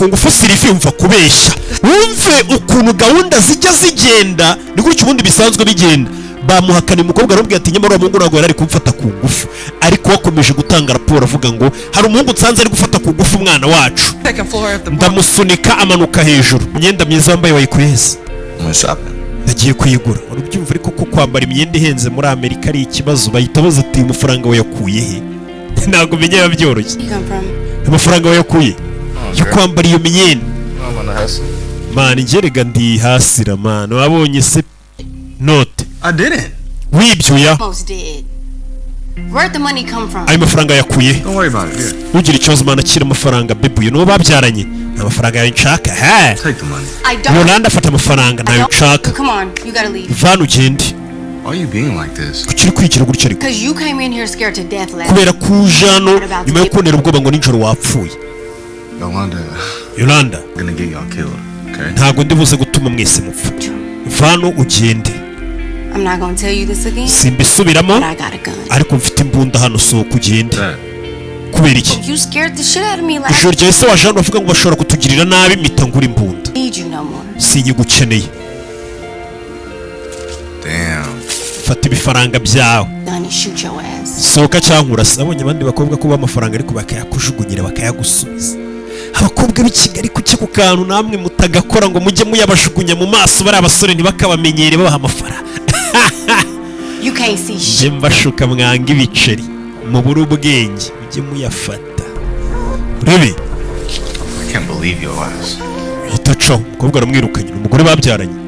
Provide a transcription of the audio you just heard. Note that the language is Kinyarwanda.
ku ngufu Sylvie umva kubeshya wumve ukuntu gahunda zijya zigenda ni gutyo ubundi bisanzwe bigenda bamuhakana umukobwa arambwira ati nyamara umuhungu ntabwo yari kumfata ku ngufu ariko wakomeje gutanga raporo avuga ngo hari umuhungu nsanze ari gufata ku ngufu umwana wacu ndamusunika amanuka hejuru imyenda myiza wambaye wayikuyeze nagiye kuyigura urubyumva ariko ko kwambara imyenda ihenze muri Amerika ari ikibazo bahita bazati amafaranga wayakuye he ntabwo menya byoroshye amafaranga wayakuye yo kwambara iyo myenda man ngerega ndi hasira man wabonye se note I didn't. Wibyo Where'd the money come from? Ayo mafaranga yakuye. Don't worry about it. Here. Ugira ikibazo mana kira amafaranga bebu no babyaranye. Amafaranga yawe nshaka. He. Take the money. I don't. Yolanda afata amafaranga nayo nshaka. Come on, you gotta leave. Vanu ugende. Why are you being like this? Kuki kwigira gutyo ariko? Because you came in here scared to death last. Kubera kujano nyuma yo kubonera ubwoba ngo ninjoro wapfuye. Yolanda. I'm gonna get y'all killed. Okay? Ntago ndibuze gutuma mwese mupfa. Vanu ugende. I'm not gonna tell you this again. Simbisubiramo. But I got a gun. Ariko mfite imbunda hano sohoka ugende. Kubera iki? You scared the shit out of me last. Ijoro ryese wajana bavuga ngo bashobora kutugirira nabi mitangura imbunda. Need you no more. Sinyigukeneye. Damn. Fata ibifaranga byawe. Done shoot your ass. Sohoka cyangwa urasa abonye abandi bakobwa ko bamafaranga ariko bakayakujugunyira bakayagusubiza. Abakobwa b'Ikigali kuki ku kantu namwe mutagakora ngo mujye muyabashugunya mu maso bari abasore ntibakabamenyere babaha amafaranga. You can't see shit. Je mbashuka mwanga ibiceri mu buru ubwenge mujye muyafata. Rebe. I can't believe your ass. Itacho umukobwa aramwirukanye umugore babyaranye.